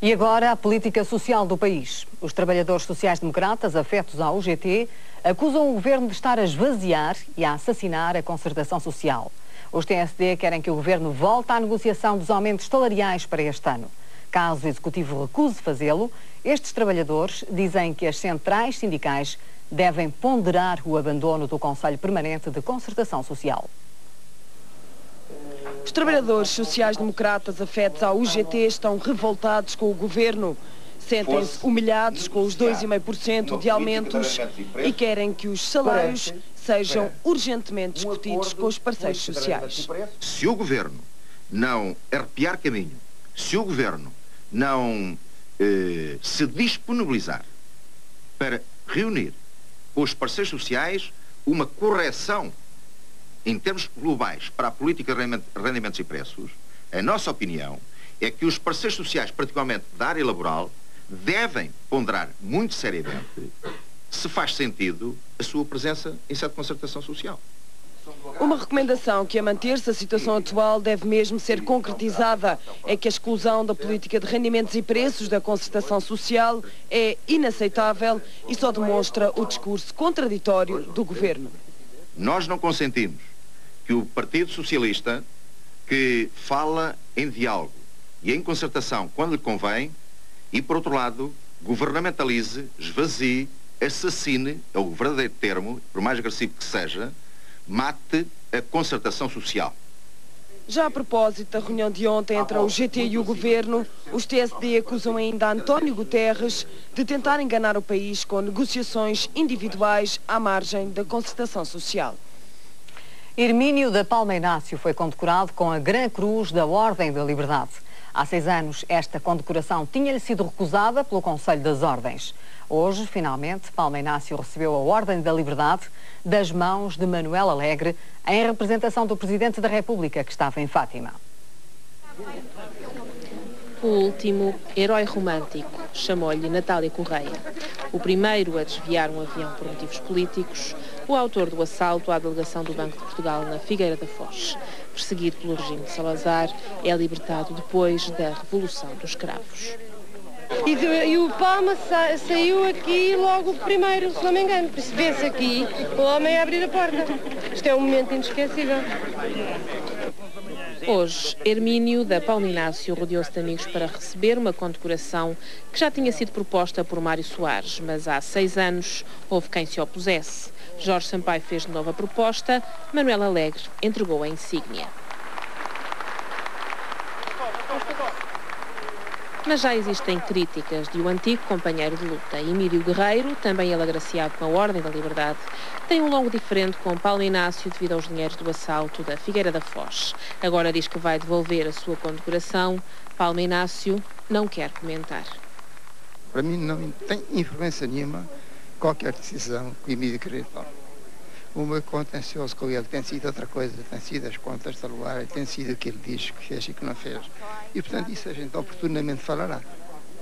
E agora a política social do país. Os trabalhadores sociais-democratas, afetos à UGT, acusam o governo de estar a esvaziar e a assassinar a concertação social. Os TSD querem que o governo volte à negociação dos aumentos salariais para este ano. Caso o executivo recuse fazê-lo, estes trabalhadores dizem que as centrais sindicais devem ponderar o abandono do Conselho Permanente de Concertação Social. Os trabalhadores sociais-democratas afetos à UGT estão revoltados com o governo. Sentem-se humilhados com os 2,5% de aumentos e querem que os salários sejam urgentemente discutidos com os parceiros sociais. Se o governo não arrepiar caminho, se o governo não se disponibilizar para reunir com os parceiros sociais uma correção em termos globais para a política de rendimentos e preços, a nossa opinião é que os parceiros sociais, particularmente da área laboral, devem ponderar muito seriamente se faz sentido a sua presença em sede de concertação social. Uma recomendação que, a manter-se a situação atual, deve mesmo ser concretizada. É que a exclusão da política de rendimentos e preços da concertação social é inaceitável e só demonstra o discurso contraditório do governo. Nós não consentimos que o Partido Socialista, que fala em diálogo e em concertação quando lhe convém, e, por outro lado, governamentalize, esvazie, assassine, é o verdadeiro termo, por mais agressivo que seja, mate a concertação social. Já a propósito da reunião de ontem entre a UGT e o governo, os TSD acusam ainda António Guterres de tentar enganar o país com negociações individuais à margem da concertação social. Hermínio da Palma Inácio foi condecorado com a Gran Cruz da Ordem da Liberdade. Há 6 anos, esta condecoração tinha-lhe sido recusada pelo Conselho das Ordens. Hoje, finalmente, Palma Inácio recebeu a Ordem da Liberdade das mãos de Manuel Alegre, em representação do Presidente da República, que estava em Fátima. O último herói romântico, chamou-lhe Natália Correia. O primeiro a desviar um avião por motivos políticos, o autor do assalto à delegação do Banco de Portugal na Figueira da Foz. Perseguido pelo regime de Salazar, é libertado depois da Revolução dos Cravos. E o Palma saiu aqui logo primeiro, se não me engano. Por isso vê-se aqui o homem a abrir a porta. Isto é um momento inesquecível. Hoje, Hermínio da Palma Inácio rodeou-se de amigos para receber uma condecoração que já tinha sido proposta por Mário Soares, mas há 6 anos houve quem se opusesse. Jorge Sampaio fez de novo a proposta, Manuel Alegre entregou a insígnia. Mas já existem críticas de um antigo companheiro de luta. Emílio Guerreiro, também ele agraciado com a Ordem da Liberdade, tem um longo diferente com Palma Inácio devido aos dinheiros do assalto da Figueira da Foz. Agora diz que vai devolver a sua condecoração. Palma Inácio não quer comentar. Para mim não tem influência nenhuma qualquer decisão que o Emílio Guerreiro tome. O meu contencioso com ele tem sido outra coisa, tem sido as contas da Luar, tem sido o que ele diz que fez e que não fez. E, portanto, isso a gente oportunamente falará.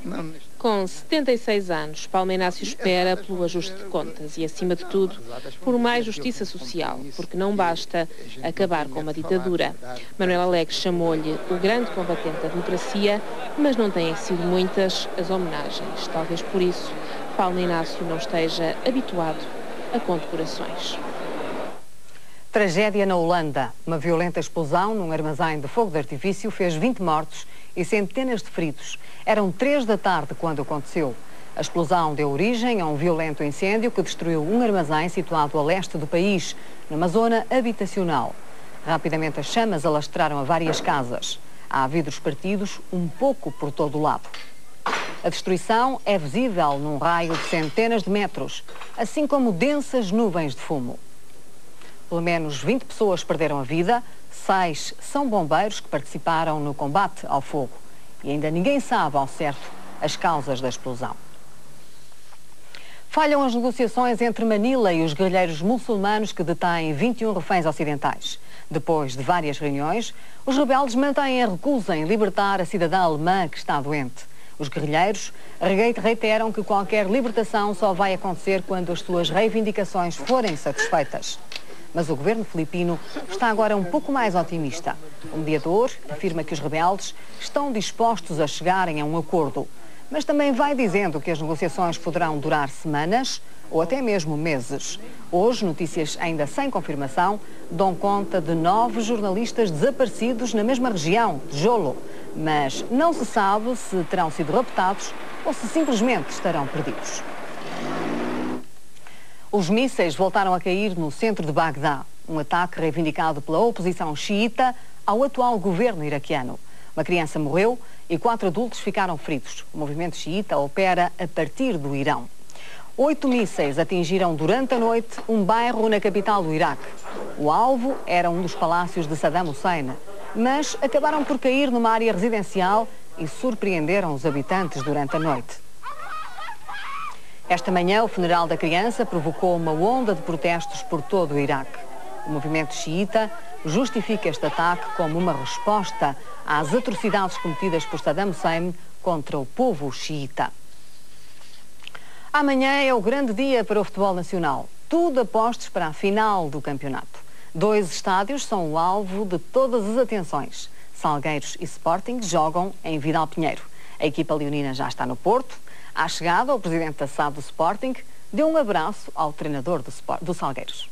Não... Com 76 anos, Palma Inácio espera pelo ajuste de contas e, acima de tudo, por mais justiça social, porque não basta acabar com uma ditadura. Manuel Alegre chamou-lhe o grande combatente da democracia, mas não têm sido muitas as homenagens. Talvez por isso Palma Inácio não esteja habituado a condecorações. Tragédia na Holanda. Uma violenta explosão num armazém de fogo de artifício fez 20 mortos e centenas de feridos. Eram 3 da tarde quando aconteceu. A explosão deu origem a um violento incêndio que destruiu um armazém situado a leste do país, numa zona habitacional. Rapidamente as chamas alastraram a várias casas. Há vidros partidos um pouco por todo o lado. A destruição é visível num raio de centenas de metros, assim como densas nuvens de fumo. Pelo menos 20 pessoas perderam a vida, 6 são bombeiros que participaram no combate ao fogo. E ainda ninguém sabe ao certo as causas da explosão. Falham as negociações entre Manila e os guerrilheiros muçulmanos que detêm 21 reféns ocidentais. Depois de várias reuniões, os rebeldes mantêm a recusa em libertar a cidadã alemã que está doente. Os guerrilheiros reiteram que qualquer libertação só vai acontecer quando as suas reivindicações forem satisfeitas. Mas o governo filipino está agora um pouco mais otimista. O mediador afirma que os rebeldes estão dispostos a chegarem a um acordo, mas também vai dizendo que as negociações poderão durar semanas ou até mesmo meses. Hoje, notícias ainda sem confirmação dão conta de 9 jornalistas desaparecidos na mesma região, de Jolo, mas não se sabe se terão sido raptados ou se simplesmente estarão perdidos. Os mísseis voltaram a cair no centro de Bagdá, um ataque reivindicado pela oposição xiita ao atual governo iraquiano. Uma criança morreu e 4 adultos ficaram feridos. O movimento xiita opera a partir do Irão. 8 mísseis atingiram durante a noite um bairro na capital do Iraque. O alvo era um dos palácios de Saddam Hussein, mas acabaram por cair numa área residencial e surpreenderam os habitantes durante a noite. Esta manhã, o funeral da criança provocou uma onda de protestos por todo o Iraque. O movimento xiita justifica este ataque como uma resposta às atrocidades cometidas por Saddam Hussein contra o povo xiita. Amanhã é o grande dia para o futebol nacional. Tudo apostos para a final do campeonato. 2 estádios são o alvo de todas as atenções. Salgueiros e Sporting jogam em Vidal Pinheiro. A equipa leonina já está no Porto. À chegada, o presidente da SAD do Sporting deu um abraço ao treinador do Salgueiros.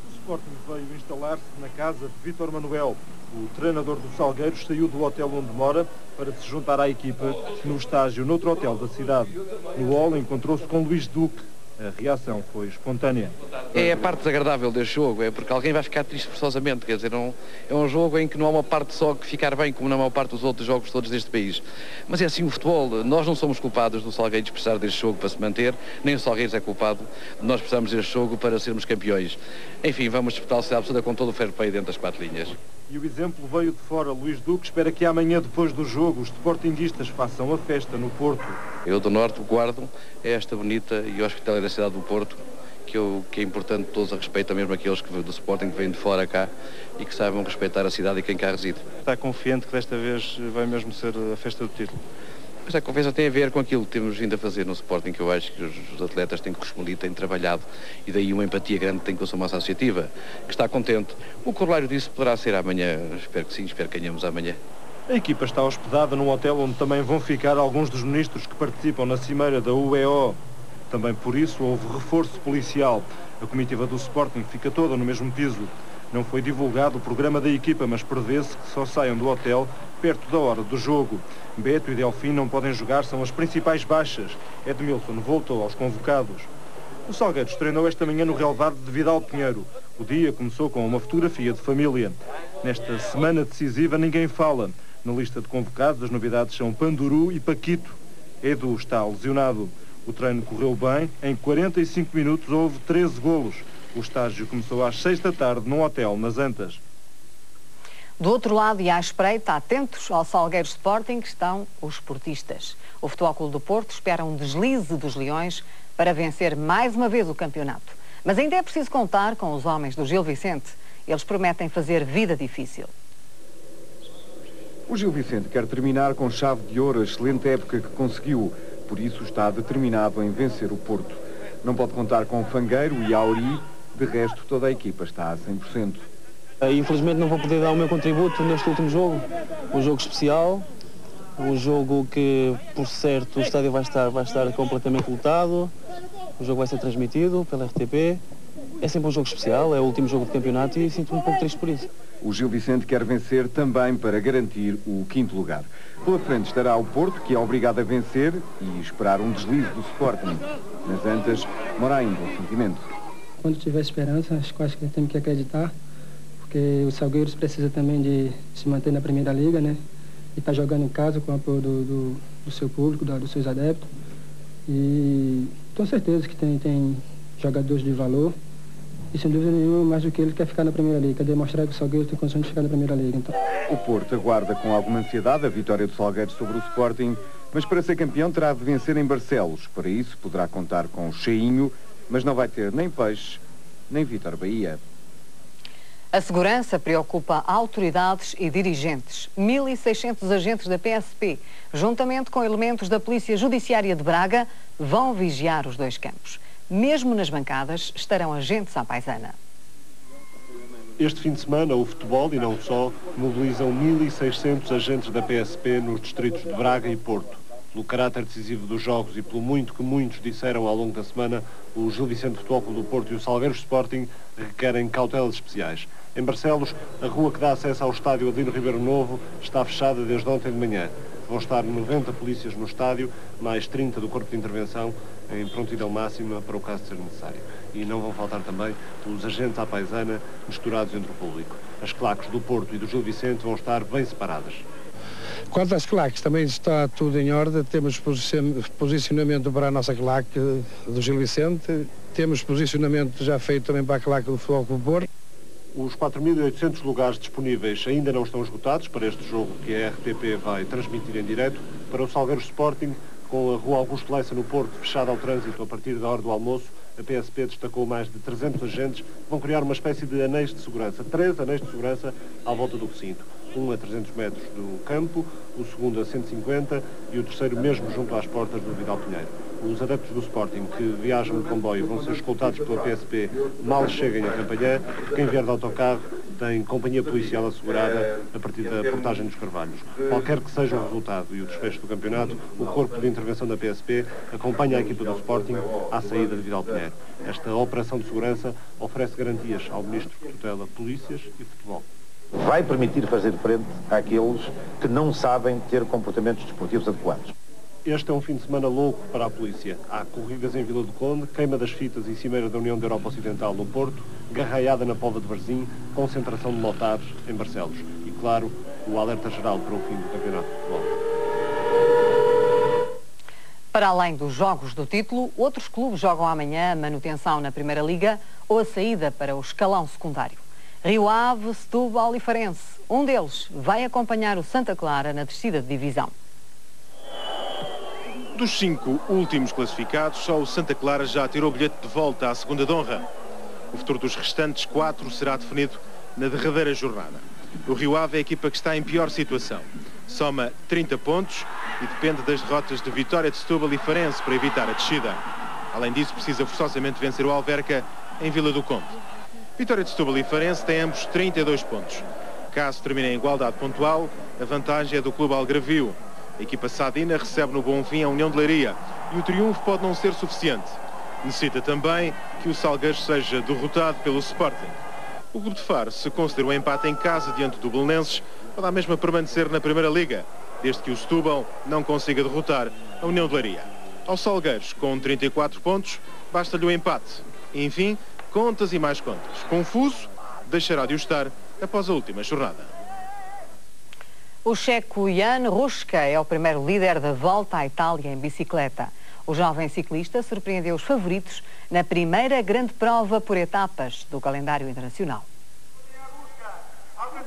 O Sporting veio instalar-se na casa de Vítor Manuel. O treinador do Salgueiros saiu do hotel onde mora para se juntar à equipa no estágio noutro hotel da cidade. No hall encontrou-se com Luís Duque. A reação foi espontânea. É a parte desagradável deste jogo, é porque alguém vai ficar triste forçosamente, quer dizer, é um jogo em que não há uma parte só que ficar bem, como na maior parte dos outros jogos todos deste país. Mas é assim o futebol, nós não somos culpados do Salgueiros precisar deste jogo para se manter, nem o Salgueiros é culpado, nós precisamos deste jogo para sermos campeões. Enfim, vamos disputar a cidade absoluta com todo o fair play dentro das 4 linhas. E o exemplo veio de fora. Luís Duque espera que amanhã, depois do jogo, os sportinguistas façam a festa no Porto. Eu do Norte guardo esta bonita e hospitalária cidade do Porto, que é importante todos a respeitar, mesmo aqueles do Sporting que vêm de fora cá e que saibam respeitar a cidade e quem cá reside. Está confiante que desta vez vai mesmo ser a festa do título? Mas a confiança tem a ver com aquilo que temos vindo a fazer no Sporting, que eu acho que os atletas têm correspondido, têm trabalhado, e daí uma empatia grande que tem com a sua massa associativa, que está contente. O corolário disso poderá ser amanhã, espero que sim, espero que ganhamos amanhã. A equipa está hospedada num hotel onde também vão ficar alguns dos ministros que participam na cimeira da UEO. Também por isso houve reforço policial. A comitiva do Sporting fica toda no mesmo piso. Não foi divulgado o programa da equipa, mas prevê-se que só saiam do hotel perto da hora do jogo. Beto e Delfim não podem jogar, são as principais baixas. Edmilson voltou aos convocados. O Salgueiros treinou esta manhã no relevado de Vidal Pinheiro. O dia começou com uma fotografia de família. Nesta semana decisiva ninguém fala. Na lista de convocados as novidades são Panduru e Paquito. Edu está lesionado. O treino correu bem. Em 45 minutos houve 13 golos. O estágio começou às 6 da tarde num hotel nas Antas. Do outro lado e à espreita, atentos ao Salgueiros Sporting, estão os portistas. O Futebol Clube do Porto espera um deslize dos Leões para vencer mais uma vez o campeonato. Mas ainda é preciso contar com os homens do Gil Vicente. Eles prometem fazer vida difícil. O Gil Vicente quer terminar com chave de ouro a excelente época que conseguiu. Por isso está determinado em vencer o Porto. Não pode contar com Fangueiro e Auri. De resto, toda a equipa está a 100%. Infelizmente não vou poder dar o meu contributo neste último jogo. Um jogo especial, um jogo que, por certo, o estádio vai estar completamente lotado. O jogo vai ser transmitido pela RTP. É sempre um jogo especial, é o último jogo de campeonato e sinto-me um pouco triste por isso. O Gil Vicente quer vencer também para garantir o 5º lugar. Pela frente estará o Porto, que é obrigado a vencer e esperar um deslize do Sporting. Nas Antas, mora ainda o sentimento. Quando tiver esperança, acho que temos que acreditar, porque o Salgueiros precisa também de se manter na Primeira Liga, né? E está jogando em casa com o apoio do seu público, dos seus adeptos. E tenho certeza que tem jogadores de valor. E sem dúvida nenhuma, mais do que ele quer ficar na Primeira Liga, quer demonstrar que o Salgueiros tem condições de ficar na Primeira Liga. Então. O Porto aguarda com alguma ansiedade a vitória do Salgueiros sobre o Sporting, mas para ser campeão terá de vencer em Barcelos. Para isso poderá contar com o Cheinho, mas não vai ter nem Peixe, nem Vítor Bahia. A segurança preocupa autoridades e dirigentes. 1.600 agentes da PSP, juntamente com elementos da Polícia Judiciária de Braga, vão vigiar os 2 campos. Mesmo nas bancadas estarão agentes à paisana. Este fim de semana, o futebol, e não só, mobilizam 1.600 agentes da PSP nos distritos de Braga e Porto. Pelo caráter decisivo dos jogos e pelo muito que muitos disseram ao longo da semana, o Gil Vicente Futebol Clube do Porto e o Salgueiros Sporting requerem cautelas especiais. Em Barcelos, a rua que dá acesso ao estádio Adelino Ribeiro Novo está fechada desde ontem de manhã. Vão estar 90 polícias no estádio, mais 30 do Corpo de Intervenção, em prontidão máxima para o caso de ser necessário. E não vão faltar também os agentes à paisana misturados entre o público. As claques do Porto e do Gil Vicente vão estar bem separadas. Quanto às claques, também está tudo em ordem. Temos posicionamento para a nossa claque do Gil Vicente. Temos posicionamento já feito também para a claque do Futebol Clube do Porto. Os 4.800 lugares disponíveis ainda não estão esgotados para este jogo que a RTP vai transmitir em direto. Para o Salgueiros Sporting, com a Rua Augusto Leissa no Porto fechada ao trânsito a partir da hora do almoço, a PSP destacou mais de 300 agentes que vão criar uma espécie de anéis de segurança, 3 anéis de segurança à volta do recinto. Um a 300 metros do campo, o segundo a 150 e o terceiro mesmo junto às portas do Vidal Pinheiro. Os adeptos do Sporting que viajam de comboio vão ser escoltados pela PSP mal cheguem a Campanhã. Quem vier de autocarro tem companhia policial assegurada a partir da portagem dos Carvalhos. Qualquer que seja o resultado e o desfecho do campeonato, o Corpo de Intervenção da PSP acompanha a equipa do Sporting à saída de Vidal Pinheiro. Esta operação de segurança oferece garantias ao Ministro que tutela polícias e futebol. Vai permitir fazer frente àqueles que não sabem ter comportamentos desportivos adequados. Este é um fim de semana louco para a polícia. Há corridas em Vila do Conde, queima das fitas e cimeira da União da Europa Ocidental no Porto, garraiada na Póvoa de Varzim, concentração de motares em Barcelos. E, claro, o alerta geral para o fim do campeonato de futebol. Para além dos jogos do título, outros clubes jogam amanhã a manutenção na Primeira Liga ou a saída para o escalão secundário. Rio Ave, Setúbal e Farense. Um deles vai acompanhar o Santa Clara na descida de divisão. Dos 5 últimos classificados, só o Santa Clara já tirou o bilhete de volta à segunda de honra. O futuro dos restantes 4 será definido na derradeira jornada. O Rio Ave é a equipa que está em pior situação. Soma 30 pontos e depende das derrotas de Vitória de Setúbal e Farense para evitar a descida. Além disso, precisa forçosamente vencer o Alverca em Vila do Conde. Vitória de Setúbal e Farense têm ambos 32 pontos. Caso termine em igualdade pontual, a vantagem é do clube algarvio. A equipa sadina recebe no Bonfim a União de Leiria e o triunfo pode não ser suficiente. Necessita também que o Salgueiros seja derrotado pelo Sporting. O Clube de Faro, se conceder um empate em casa diante do Belenenses, pode à mesma permanecer na Primeira Liga, desde que o Setúbal não consiga derrotar a União de Leiria. Ao Salgueiros, com 34 pontos, basta-lhe o empate. E, enfim, contas e mais contas. Confuso, deixará de o estar após a última jornada. O checo Jan Hruška é o primeiro líder da Volta à Itália em bicicleta. O jovem ciclista surpreendeu os favoritos na primeira grande prova por etapas do calendário internacional.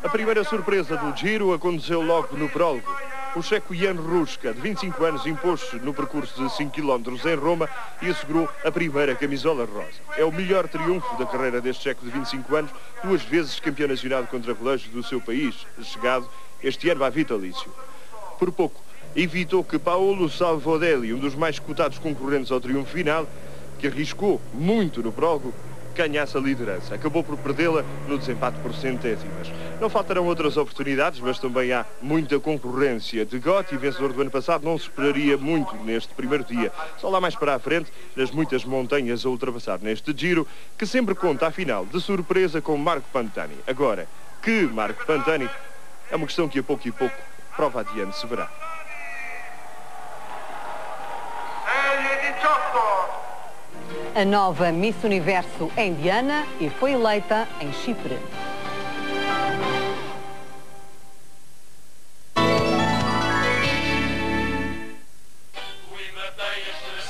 A primeira surpresa do Giro aconteceu logo no prólogo. O checo Jan Hruška, de 25 anos, impôs-se no percurso de 5 km em Roma e assegurou a primeira camisola rosa. É o melhor triunfo da carreira deste checo de 25 anos, 2 vezes campeão nacional contra relógio do seu país, chegado este ano à vitalício. Por pouco, evitou que Paolo Salvodelli, um dos mais cotados concorrentes ao triunfo final, que arriscou muito no prólogo, ganhasse a liderança. Acabou por perdê-la no desempate por centésimas. Não faltarão outras oportunidades, mas também há muita concorrência. De Gotti, vencedor do ano passado, não se esperaria muito neste primeiro dia. Só lá mais para a frente, nas muitas montanhas a ultrapassar neste Giro, que sempre conta, afinal, de surpresa com Marco Pantani. Agora, que Marco Pantani é uma questão que a pouco e pouco, prova adiante, se verá. A nova Miss Universo é indiana e foi eleita em Chipre.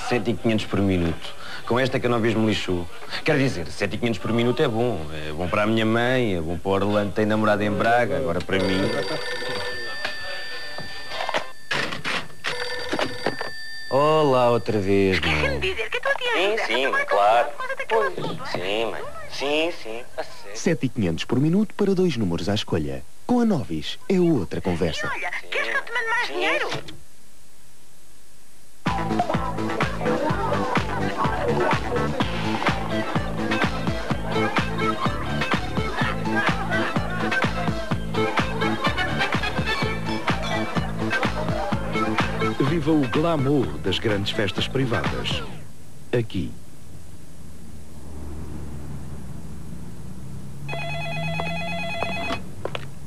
€7.500 por minuto. Com esta que eu não vejo me lixou. Quer dizer, 7.500 por minuto é bom. É bom para a minha mãe, é bom para o Orlando, tem namorada em Braga, agora para mim. Olá, outra vez, mãe. Quer-me dizer que estou a te ajudar? Sim, claro. Sim, mãe. Sim. 7.500 por minuto para 2 números à escolha. Com a Novis é outra conversa. Olha, queres que eu te mande mais dinheiro? Viva o glamour das grandes festas privadas. Aqui.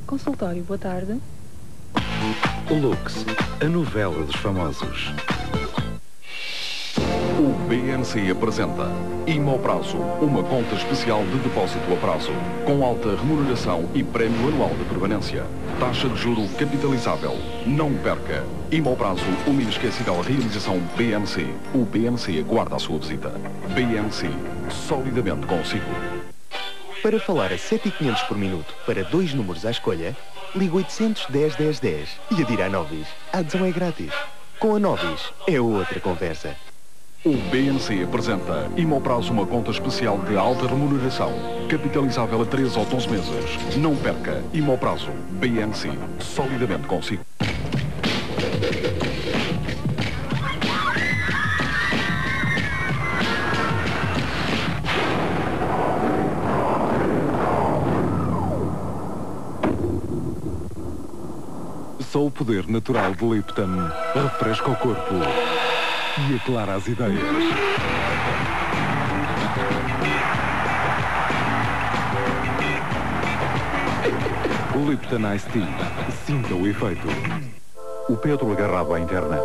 Consultório, boa tarde. Lux, a novela dos famosos. O BNC apresenta Imoprazo, uma conta especial de depósito a prazo, com alta remuneração e prémio anual de permanência. Taxa de juro capitalizável. Não perca. Imoprazo, uma inesquecível realização BNC. O BNC aguarda a sua visita. BNC, solidamente consigo. Para falar a 7.500 por minuto para 2 números à escolha, liga 810 10 10 e adira a Novis. A adesão é grátis. Com a Novis é outra conversa. O BNC apresenta Imoprazo, uma conta especial de alta remuneração, capitalizável a 13 ou 11 meses. Não perca. Imoprazo, BNC, solidamente consigo. Só o poder natural de Lipton refresca o corpo e aclara as ideias. Lipton Ice Tea. Sinta o efeito. O Pedro agarrado à internet.